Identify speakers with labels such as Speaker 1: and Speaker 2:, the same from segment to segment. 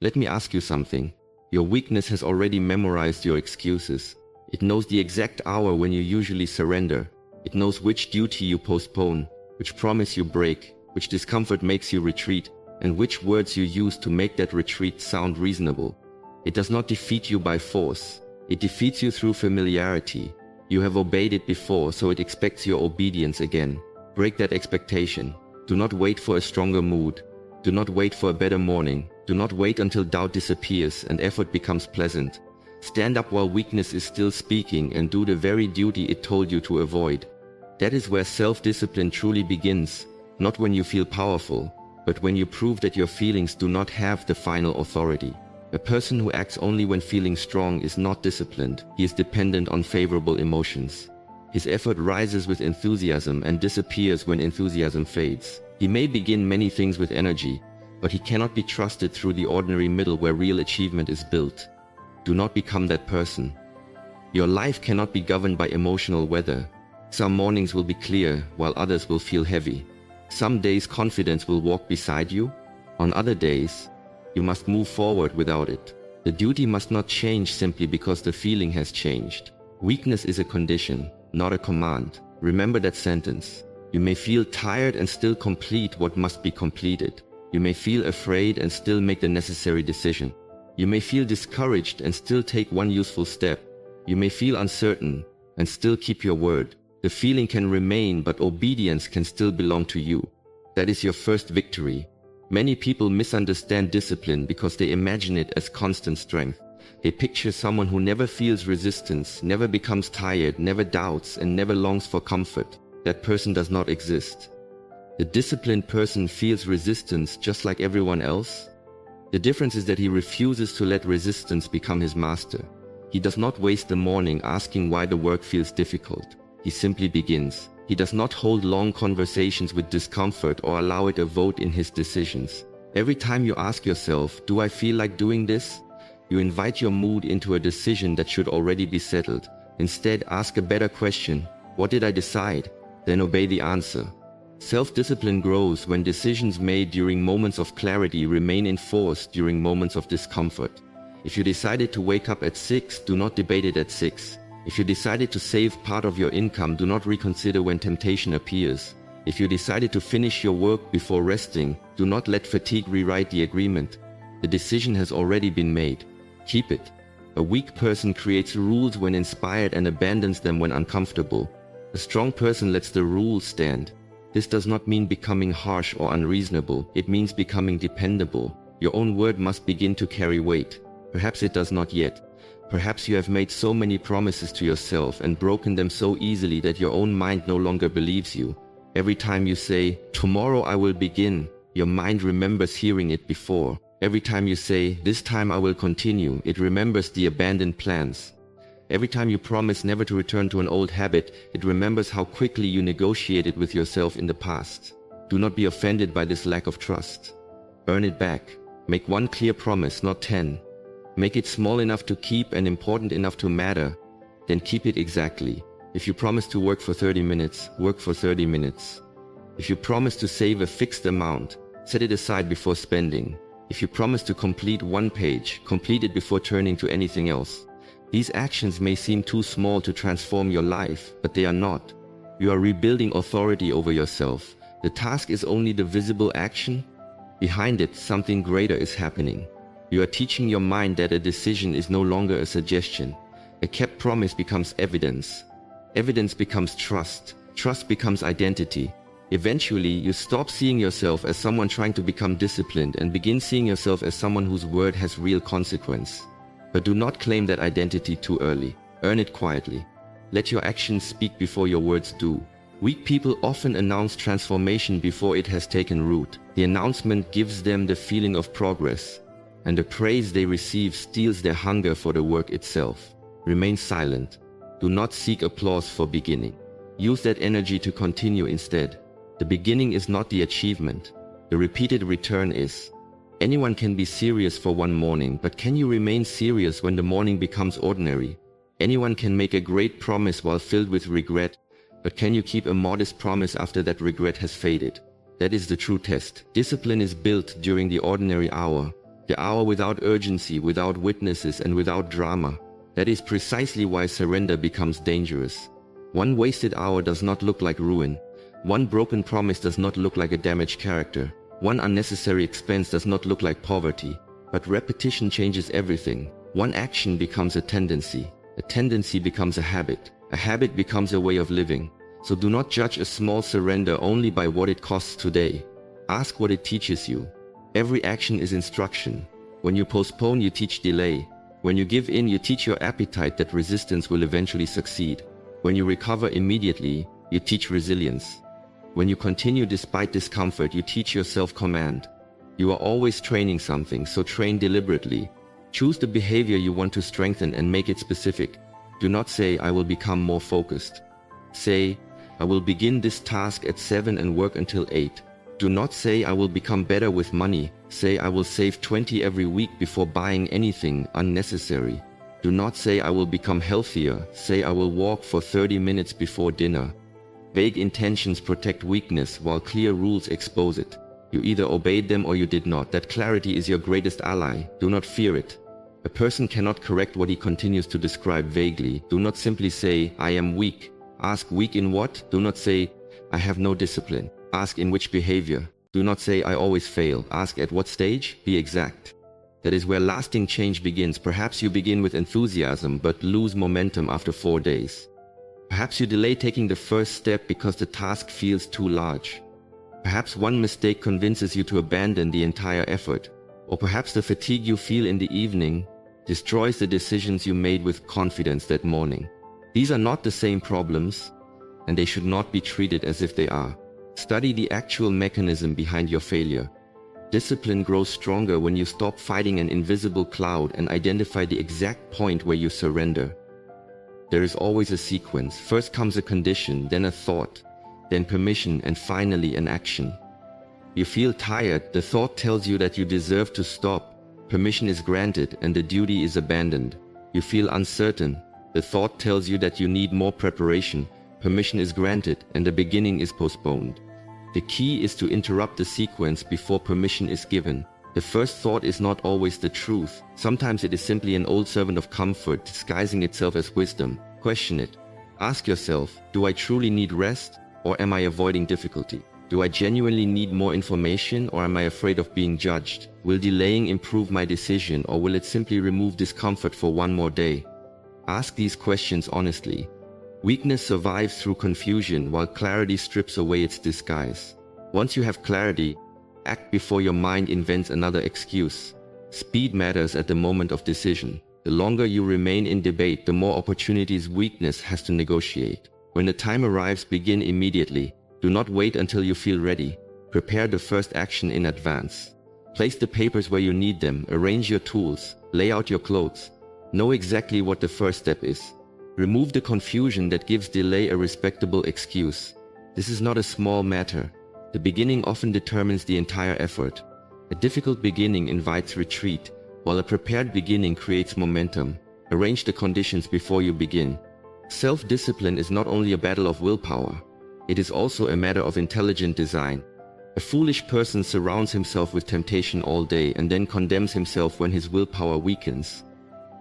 Speaker 1: Let me ask you something. Your weakness has already memorized your excuses. It knows the exact hour when you usually surrender. It knows which duty you postpone, which promise you break, which discomfort makes you retreat, and which words you use to make that retreat sound reasonable. It does not defeat you by force. It defeats you through familiarity. You have obeyed it before, so it expects your obedience again. Break that expectation. Do not wait for a stronger mood. Do not wait for a better morning. Do not wait until doubt disappears and effort becomes pleasant. Stand up while weakness is still speaking and do the very duty it told you to avoid. That is where self-discipline truly begins, not when you feel powerful, but when you prove that your feelings do not have the final authority. A person who acts only when feeling strong is not disciplined. He is dependent on favorable emotions. His effort rises with enthusiasm and disappears when enthusiasm fades. He may begin many things with energy, but he cannot be trusted through the ordinary middle where real achievement is built. Do not become that person. Your life cannot be governed by emotional weather. Some mornings will be clear, while others will feel heavy. Some days confidence will walk beside you. On other days, you must move forward without it. The duty must not change simply because the feeling has changed. Weakness is a condition, not a command. Remember that sentence. You may feel tired and still complete what must be completed. You may feel afraid and still make the necessary decision. You may feel discouraged and still take one useful step. You may feel uncertain and still keep your word. The feeling can remain, but obedience can still belong to you. That is your first victory. Many people misunderstand discipline because they imagine it as constant strength. They picture someone who never feels resistance, never becomes tired, never doubts, and never longs for comfort. That person does not exist. The disciplined person feels resistance just like everyone else. The difference is that he refuses to let resistance become his master. He does not waste the morning asking why the work feels difficult. He simply begins. He does not hold long conversations with discomfort or allow it a vote in his decisions. Every time you ask yourself, do I feel like doing this? You invite your mood into a decision that should already be settled. Instead, ask a better question. What did I decide? Then obey the answer. Self-discipline grows when decisions made during moments of clarity remain enforced during moments of discomfort. If you decided to wake up at 6, do not debate it at 6. If you decided to save part of your income, do not reconsider when temptation appears. If you decided to finish your work before resting, do not let fatigue rewrite the agreement. The decision has already been made. Keep it. A weak person creates rules when inspired and abandons them when uncomfortable. A strong person lets the rules stand. This does not mean becoming harsh or unreasonable. It means becoming dependable. Your own word must begin to carry weight. Perhaps it does not yet. Perhaps you have made so many promises to yourself and broken them so easily that your own mind no longer believes you. Every time you say, tomorrow I will begin, your mind remembers hearing it before. Every time you say, this time I will continue, it remembers the abandoned plans. Every time you promise never to return to an old habit, it remembers how quickly you negotiated with yourself in the past. Do not be offended by this lack of trust. Earn it back. Make one clear promise, not 10. Make it small enough to keep and important enough to matter. Then keep it exactly. If you promise to work for 30 minutes, work for 30 minutes. If you promise to save a fixed amount, set it aside before spending. If you promise to complete one page, complete it before turning to anything else. These actions may seem too small to transform your life, but they are not. You are rebuilding authority over yourself. The task is only the visible action. Behind it, something greater is happening. You are teaching your mind that a decision is no longer a suggestion. A kept promise becomes evidence. Evidence becomes trust. Trust becomes identity. Eventually, you stop seeing yourself as someone trying to become disciplined and begin seeing yourself as someone whose word has real consequence. But do not claim that identity too early. Earn it quietly. Let your actions speak before your words do. Weak people often announce transformation before it has taken root. The announcement gives them the feeling of progress, and the praise they receive steals their hunger for the work itself. Remain silent. Do not seek applause for beginning. Use that energy to continue instead. The beginning is not the achievement. The repeated return is. Anyone can be serious for one morning, but can you remain serious when the morning becomes ordinary? Anyone can make a great promise while filled with regret, but can you keep a modest promise after that regret has faded? That is the true test. Discipline is built during the ordinary hour. The hour without urgency, without witnesses, and without drama. That is precisely why surrender becomes dangerous. One wasted hour does not look like ruin. One broken promise does not look like a damaged character. One unnecessary expense does not look like poverty. But repetition changes everything. One action becomes a tendency. A tendency becomes a habit. A habit becomes a way of living. So do not judge a small surrender only by what it costs today. Ask what it teaches you. Every action is instruction. When you postpone, you teach delay. When you give in, you teach your appetite that resistance will eventually succeed. When you recover immediately, you teach resilience. When you continue despite discomfort, you teach yourself command. You are always training something, so train deliberately. Choose the behavior you want to strengthen and make it specific. Do not say, I will become more focused. Say, I will begin this task at 7 and work until 8. Do not say, I will become better with money. Say, I will save 20 every week before buying anything unnecessary. Do not say, I will become healthier. Say, I will walk for 30 minutes before dinner. Vague intentions protect weakness, while clear rules expose it. You either obeyed them or you did not. That clarity is your greatest ally. Do not fear it. A person cannot correct what he continues to describe vaguely. Do not simply say, I am weak. Ask, weak in what? Do not say, I have no discipline. Ask, in which behavior? Do not say, I always fail. Ask, at what stage? Be exact. That is where lasting change begins. Perhaps you begin with enthusiasm but lose momentum after 4 days. Perhaps you delay taking the first step because the task feels too large. Perhaps one mistake convinces you to abandon the entire effort. Or perhaps the fatigue you feel in the evening destroys the decisions you made with confidence that morning. These are not the same problems, and they should not be treated as if they are. Study the actual mechanism behind your failure. Discipline grows stronger when you stop fighting an invisible cloud and identify the exact point where you surrender. There is always a sequence. First comes a condition, then a thought, then permission, and finally an action. You feel tired, the thought tells you that you deserve to stop. Permission is granted and the duty is abandoned. You feel uncertain, the thought tells you that you need more preparation. Permission is granted and the beginning is postponed. The key is to interrupt the sequence before permission is given. The first thought is not always the truth. Sometimes it is simply an old servant of comfort disguising itself as wisdom. Question it. Ask yourself, do I truly need rest, or am I avoiding difficulty? Do I genuinely need more information, or am I afraid of being judged? Will delaying improve my decision, or will it simply remove discomfort for one more day? Ask these questions honestly. Weakness survives through confusion, while clarity strips away its disguise. Once you have clarity, act before your mind invents another excuse. Speed matters at the moment of decision. The longer you remain in debate, the more opportunities weakness has to negotiate. When the time arrives, begin immediately. Do not wait until you feel ready. Prepare the first action in advance. Place the papers where you need them. Arrange your tools. Lay out your clothes. Know exactly what the first step is. Remove the confusion that gives delay a respectable excuse. This is not a small matter. The beginning often determines the entire effort. A difficult beginning invites retreat, while a prepared beginning creates momentum. Arrange the conditions before you begin. Self-discipline is not only a battle of willpower. It is also a matter of intelligent design. A foolish person surrounds himself with temptation all day and then condemns himself when his willpower weakens.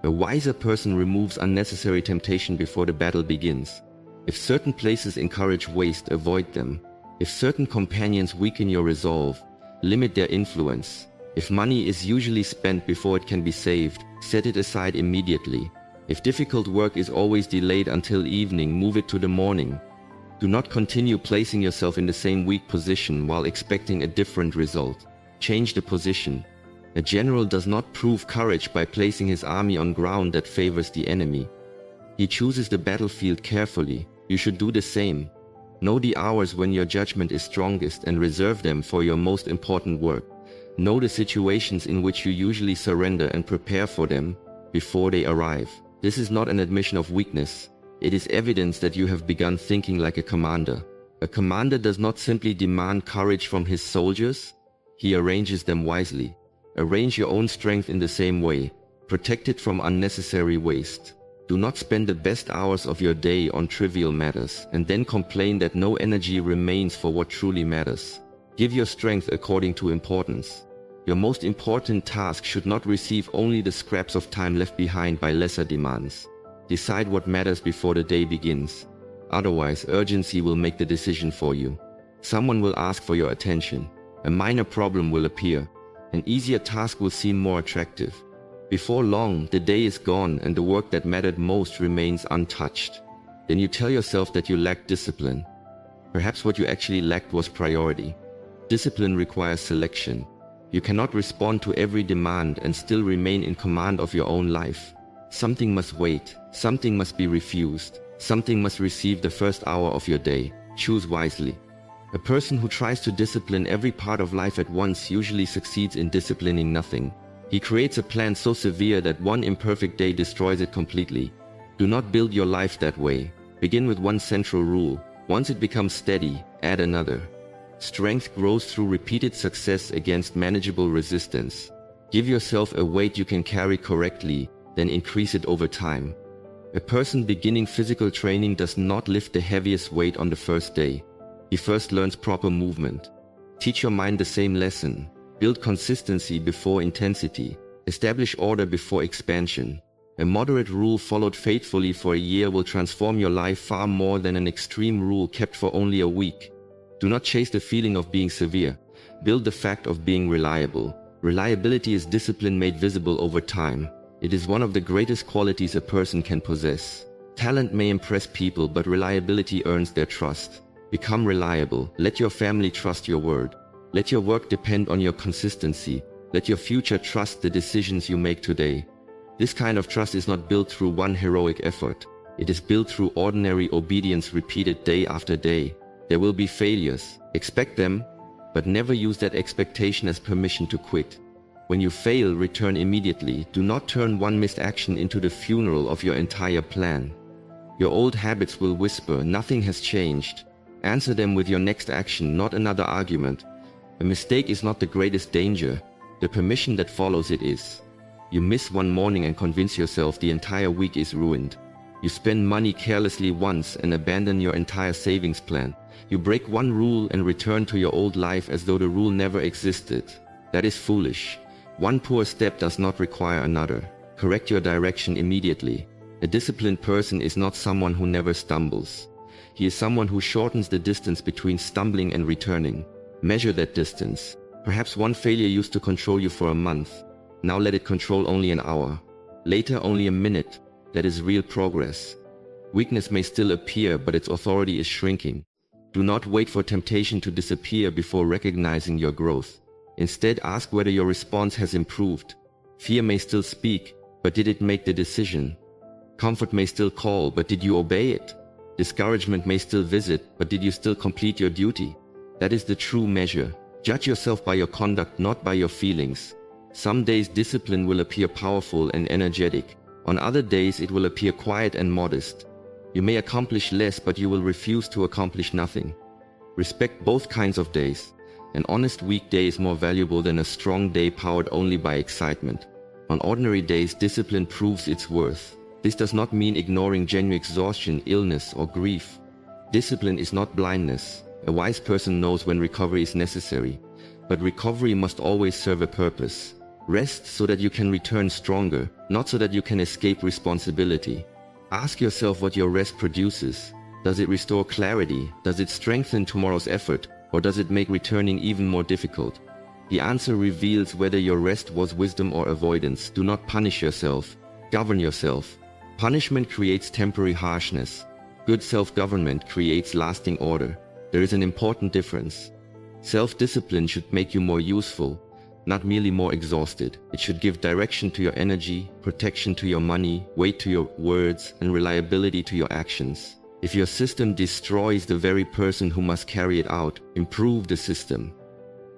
Speaker 1: A wiser person removes unnecessary temptation before the battle begins. If certain places encourage waste, avoid them. If certain companions weaken your resolve, limit their influence. If money is usually spent before it can be saved, set it aside immediately. If difficult work is always delayed until evening, move it to the morning. Do not continue placing yourself in the same weak position while expecting a different result. Change the position. A general does not prove courage by placing his army on ground that favors the enemy. He chooses the battlefield carefully. You should do the same. Know the hours when your judgment is strongest and reserve them for your most important work. Know the situations in which you usually surrender and prepare for them before they arrive. This is not an admission of weakness. It is evidence that you have begun thinking like a commander. A commander does not simply demand courage from his soldiers. He arranges them wisely. Arrange your own strength in the same way. Protect it from unnecessary waste. Do not spend the best hours of your day on trivial matters and then complain that no energy remains for what truly matters. Give your strength according to importance. Your most important task should not receive only the scraps of time left behind by lesser demands. Decide what matters before the day begins. Otherwise, urgency will make the decision for you. Someone will ask for your attention. A minor problem will appear. An easier task will seem more attractive. Before long, the day is gone and the work that mattered most remains untouched. Then you tell yourself that you lack discipline. Perhaps what you actually lacked was priority. Discipline requires selection. You cannot respond to every demand and still remain in command of your own life. Something must wait. Something must be refused. Something must receive the first hour of your day. Choose wisely. A person who tries to discipline every part of life at once usually succeeds in disciplining nothing. He creates a plan so severe that one imperfect day destroys it completely. Do not build your life that way. Begin with one central rule. Once it becomes steady, add another. Strength grows through repeated success against manageable resistance. Give yourself a weight you can carry correctly, then increase it over time. A person beginning physical training does not lift the heaviest weight on the first day. He first learns proper movement. Teach your mind the same lesson. Build consistency before intensity. Establish order before expansion. A moderate rule followed faithfully for a year will transform your life far more than an extreme rule kept for only a week. Do not chase the feeling of being severe. Build the fact of being reliable. Reliability is discipline made visible over time. It is one of the greatest qualities a person can possess. Talent may impress people, but reliability earns their trust. Become reliable. Let your family trust your word. Let your work depend on your consistency. Let your future trust the decisions you make today. This kind of trust is not built through one heroic effort. It is built through ordinary obedience repeated day after day. There will be failures. Expect them, but never use that expectation as permission to quit. When you fail, return immediately. Do not turn one missed action into the funeral of your entire plan. Your old habits will whisper, nothing has changed. Answer them with your next action, not another argument. A mistake is not the greatest danger. The permission that follows it is. You miss one morning and convince yourself the entire week is ruined. You spend money carelessly once and abandon your entire savings plan. You break one rule and return to your old life as though the rule never existed. That is foolish. One poor step does not require another. Correct your direction immediately. A disciplined person is not someone who never stumbles. He is someone who shortens the distance between stumbling and returning. Measure that distance. Perhaps one failure used to control you for a month. Now let it control only an hour. Later only a minute. That is real progress. Weakness may still appear, but its authority is shrinking. Do not wait for temptation to disappear before recognizing your growth. Instead, ask whether your response has improved. Fear may still speak, but did it make the decision? Comfort may still call, but did you obey it? Discouragement may still visit, but did you still complete your duty? That is the true measure. Judge yourself by your conduct, not by your feelings. Some days discipline will appear powerful and energetic. On other days it will appear quiet and modest. You may accomplish less, but you will refuse to accomplish nothing. Respect both kinds of days. An honest weekday is more valuable than a strong day powered only by excitement. On ordinary days, discipline proves its worth. This does not mean ignoring genuine exhaustion, illness, or grief. Discipline is not blindness. A wise person knows when recovery is necessary. But recovery must always serve a purpose. Rest so that you can return stronger, not so that you can escape responsibility. Ask yourself what your rest produces. Does it restore clarity? Does it strengthen tomorrow's effort? Or does it make returning even more difficult? The answer reveals whether your rest was wisdom or avoidance. Do not punish yourself. Govern yourself. Punishment creates temporary harshness. Good self-government creates lasting order. There is an important difference. Self-discipline should make you more useful, not merely more exhausted. It should give direction to your energy, protection to your money, weight to your words, and reliability to your actions. If your system destroys the very person who must carry it out, improve the system.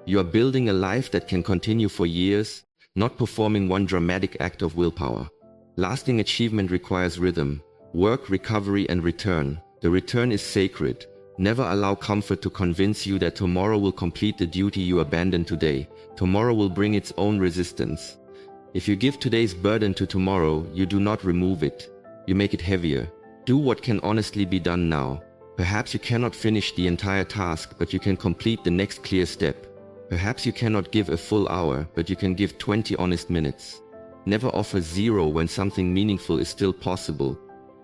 Speaker 1: You are building a life that can continue for years, not performing one dramatic act of willpower. Lasting achievement requires rhythm, work, recovery, and return. The return is sacred. Never allow comfort to convince you that tomorrow will complete the duty you abandoned today. Tomorrow will bring its own resistance. If you give today's burden to tomorrow, you do not remove it. You make it heavier. Do what can honestly be done now. Perhaps you cannot finish the entire task, but you can complete the next clear step. Perhaps you cannot give a full hour, but you can give 20 honest minutes. Never offer 0 when something meaningful is still possible.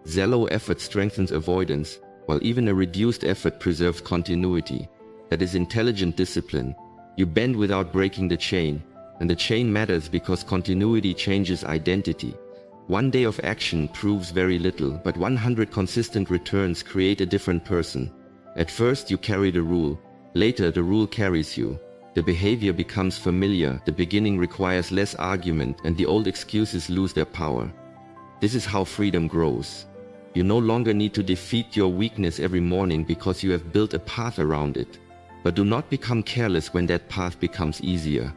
Speaker 1: Shallow effort strengthens avoidance, while even a reduced effort preserves continuity. That is intelligent discipline. You bend without breaking the chain, and the chain matters because continuity changes identity. One day of action proves very little, but 100 consistent returns create a different person. At first you carry the rule, later the rule carries you. The behavior becomes familiar, the beginning requires less argument, and the old excuses lose their power. This is how freedom grows. You no longer need to defeat your weakness every morning because you have built a path around it. But do not become careless when that path becomes easier.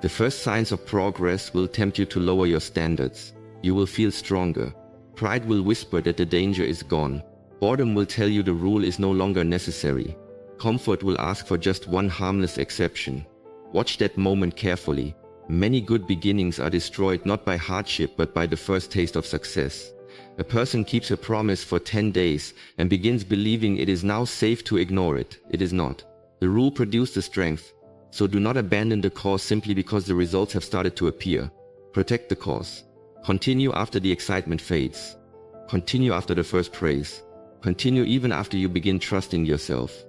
Speaker 1: The first signs of progress will tempt you to lower your standards. You will feel stronger. Pride will whisper that the danger is gone. Boredom will tell you the rule is no longer necessary. Comfort will ask for just one harmless exception. Watch that moment carefully. Many good beginnings are destroyed not by hardship but by the first taste of success. A person keeps a promise for 10 days and begins believing it is now safe to ignore it. It is not. The rule produced the strength. So do not abandon the cause simply because the results have started to appear. Protect the cause. Continue after the excitement fades. Continue after the first praise. Continue even after you begin trusting yourself.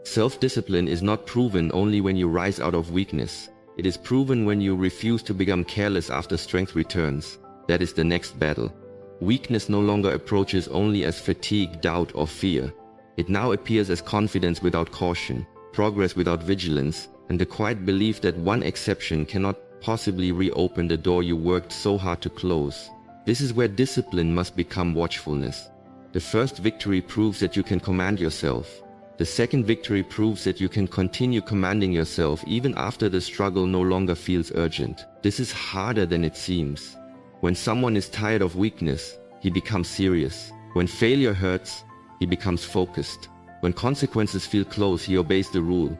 Speaker 1: Self-discipline is not proven only when you rise out of weakness. It is proven when you refuse to become careless after strength returns. That is the next battle. Weakness no longer approaches only as fatigue, doubt, or fear. It now appears as confidence without caution, progress without vigilance, and the quiet belief that one exception cannot possibly reopen the door you worked so hard to close. This is where discipline must become watchfulness. The first victory proves that you can command yourself. The second victory proves that you can continue commanding yourself even after the struggle no longer feels urgent. This is harder than it seems. When someone is tired of weakness, he becomes serious. When failure hurts, he becomes focused. When consequences feel close, he obeys the rule.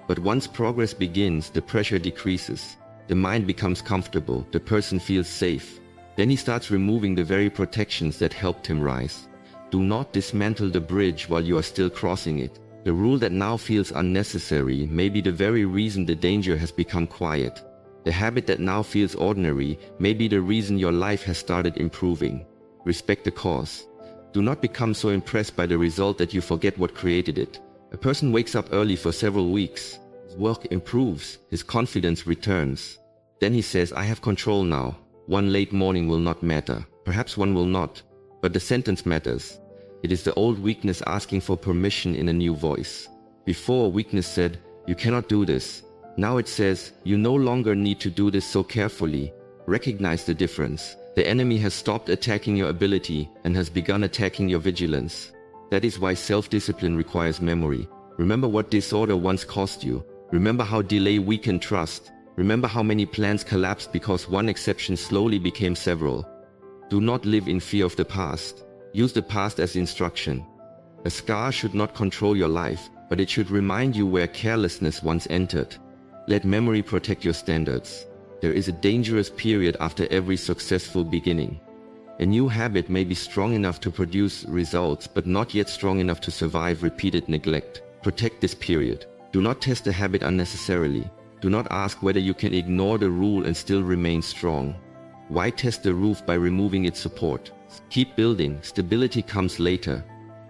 Speaker 1: But once progress begins, the pressure decreases. The mind becomes comfortable, the person feels safe. Then he starts removing the very protections that helped him rise. Do not dismantle the bridge while you are still crossing it. The rule that now feels unnecessary may be the very reason the danger has become quiet. The habit that now feels ordinary may be the reason your life has started improving. Respect the cause. Do not become so impressed by the result that you forget what created it. A person wakes up early for several weeks. His work improves, his confidence returns. Then he says, I have control now. One late morning will not matter. Perhaps one will not. But the sentence matters. It is the old weakness asking for permission in a new voice. Before, weakness said, you cannot do this. Now it says, you no longer need to do this so carefully. Recognize the difference. The enemy has stopped attacking your ability and has begun attacking your vigilance. That is why self-discipline requires memory. Remember what disorder once cost you. Remember how delay weakened trust. Remember how many plans collapsed because one exception slowly became several. Do not live in fear of the past. Use the past as instruction. A scar should not control your life, but it should remind you where carelessness once entered. Let memory protect your standards. There is a dangerous period after every successful beginning. A new habit may be strong enough to produce results, but not yet strong enough to survive repeated neglect. Protect this period. Do not test the habit unnecessarily. Do not ask whether you can ignore the rule and still remain strong. Why test the roof by removing its support? Keep building. Stability comes later.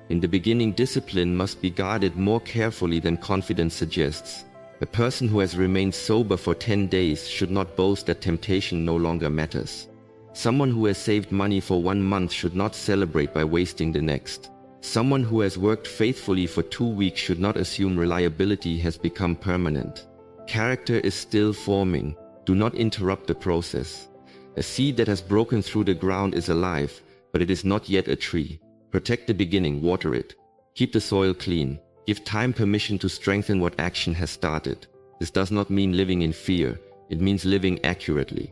Speaker 1: In the beginning, discipline must be guarded more carefully than confidence suggests. A person who has remained sober for 10 days should not boast that temptation no longer matters. Someone who has saved money for 1 month should not celebrate by wasting the next. Someone who has worked faithfully for 2 weeks should not assume reliability has become permanent. Character is still forming. Do not interrupt the process. A seed that has broken through the ground is alive, but it is not yet a tree. Protect the beginning, water it. Keep the soil clean. Give time permission to strengthen what action has started. This does not mean living in fear. It means living accurately.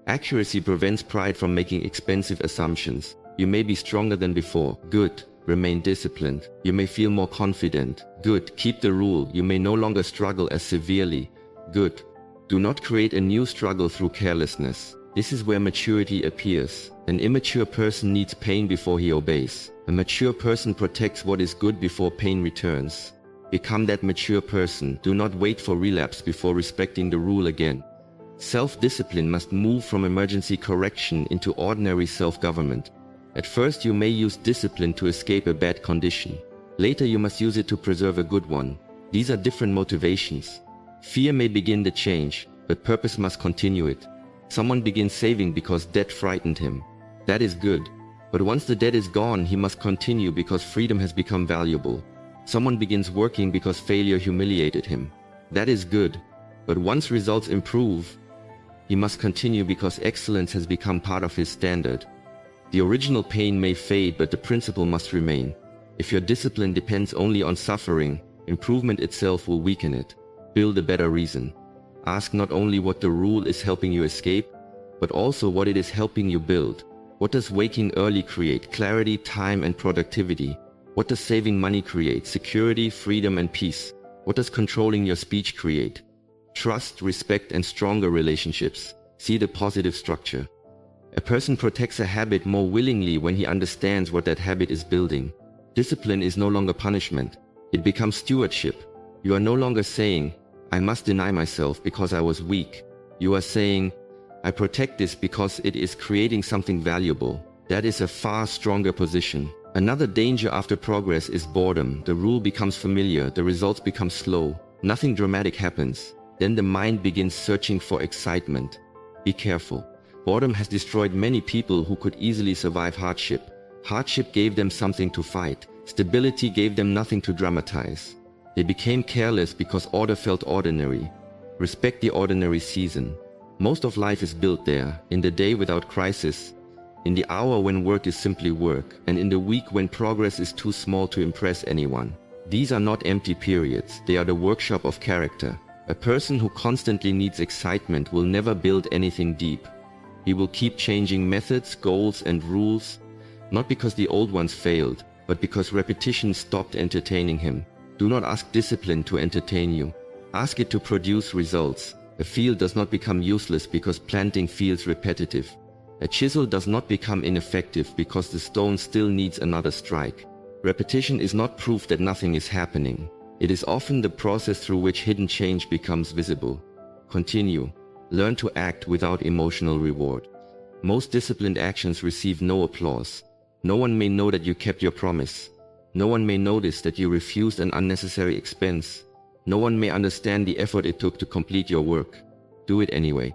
Speaker 1: Accuracy prevents pride from making expensive assumptions. You may be stronger than before. Good. Remain disciplined. You may feel more confident. Good. Keep the rule. You may no longer struggle as severely. Good. Do not create a new struggle through carelessness. This is where maturity appears. An immature person needs pain before he obeys. A mature person protects what is good before pain returns. Become that mature person. Do not wait for relapse before respecting the rule again. Self-discipline must move from emergency correction into ordinary self-government. At first you may use discipline to escape a bad condition. Later you must use it to preserve a good one. These are different motivations. Fear may begin the change, but purpose must continue it. Someone begins saving because debt frightened him. That is good. But once the debt is gone, he must continue because freedom has become valuable. Someone begins working because failure humiliated him. That is good. But once results improve, he must continue because excellence has become part of his standard. The original pain may fade, but the principle must remain. If your discipline depends only on suffering, improvement itself will weaken it. Build a better reason. Ask not only what the rule is helping you escape, but also what it is helping you build. What does waking early create? Clarity, time, and productivity. What does saving money create? Security, freedom, and peace. What does controlling your speech create? Trust, respect, and stronger relationships. See the positive structure. A person protects a habit more willingly when he understands what that habit is building. Discipline is no longer punishment. It becomes stewardship. You are no longer saying, I must deny myself because I was weak. You are saying, I protect this because it is creating something valuable. That is a far stronger position. Another danger after progress is boredom. The rule becomes familiar, the results become slow. Nothing dramatic happens. Then the mind begins searching for excitement. Be careful. Boredom has destroyed many people who could easily survive hardship. Hardship gave them something to fight. Stability gave them nothing to dramatize. They became careless because order felt ordinary. Respect the ordinary season. Most of life is built there, in the day without crisis, in the hour when work is simply work, and in the week when progress is too small to impress anyone. These are not empty periods, they are the workshop of character. A person who constantly needs excitement will never build anything deep. He will keep changing methods, goals, and rules, not because the old ones failed, but because repetition stopped entertaining him. Do not ask discipline to entertain you. Ask it to produce results. A field does not become useless because planting feels repetitive. A chisel does not become ineffective because the stone still needs another strike. Repetition is not proof that nothing is happening. It is often the process through which hidden change becomes visible. Continue. Learn to act without emotional reward. Most disciplined actions receive no applause. No one may know that you kept your promise. No one may notice that you refused an unnecessary expense. No one may understand the effort it took to complete your work. Do it anyway.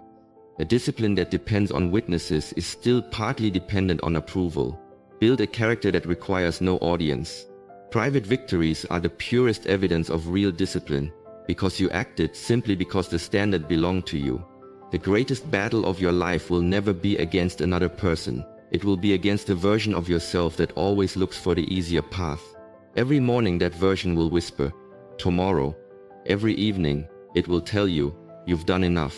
Speaker 1: A discipline that depends on witnesses is still partly dependent on approval. Build a character that requires no audience. Private victories are the purest evidence of real discipline, because you acted simply because the standard belonged to you. The greatest battle of your life will never be against another person. It will be against a version of yourself that always looks for the easier path. Every morning that version will whisper, tomorrow. Every evening, it will tell you, you've done enough.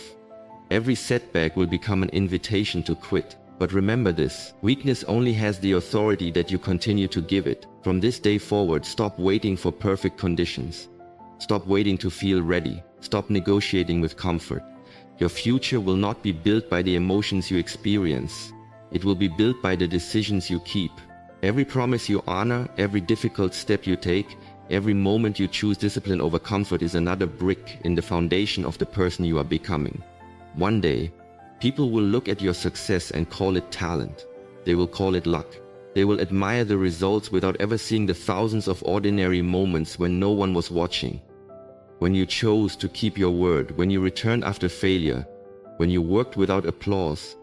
Speaker 1: Every setback will become an invitation to quit. But remember this, weakness only has the authority that you continue to give it. From this day forward, stop waiting for perfect conditions. Stop waiting to feel ready. Stop negotiating with comfort. Your future will not be built by the emotions you experience. It will be built by the decisions you keep. Every promise you honor, every difficult step you take, every moment you choose discipline over comfort is another brick in the foundation of the person you are becoming. One day, people will look at your success and call it talent. They will call it luck. They will admire the results without ever seeing the thousands of ordinary moments when no one was watching. When you chose to keep your word, when you returned after failure, when you worked without applause,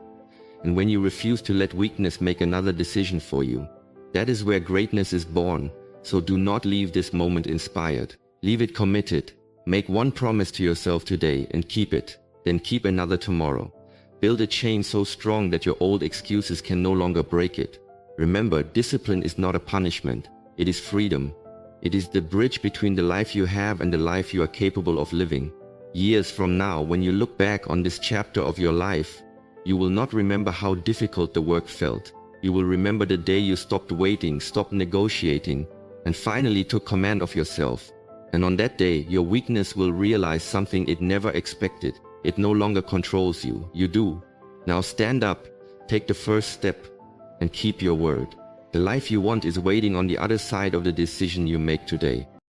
Speaker 1: and when you refused to let weakness make another decision for you. That is where greatness is born, so do not leave this moment inspired. Leave it committed. Make one promise to yourself today and keep it, then keep another tomorrow. Build a chain so strong that your old excuses can no longer break it. Remember, discipline is not a punishment. It is freedom. It is the bridge between the life you have and the life you are capable of living. Years from now, when you look back on this chapter of your life, you will not remember how difficult the work felt. You will remember the day you stopped waiting, stopped negotiating, and finally took command of yourself. And on that day, your weakness will realize something it never expected. It no longer controls you. You do. Now stand up, take the first step, and keep your word. The life you want is waiting on the other side of the decision you make today.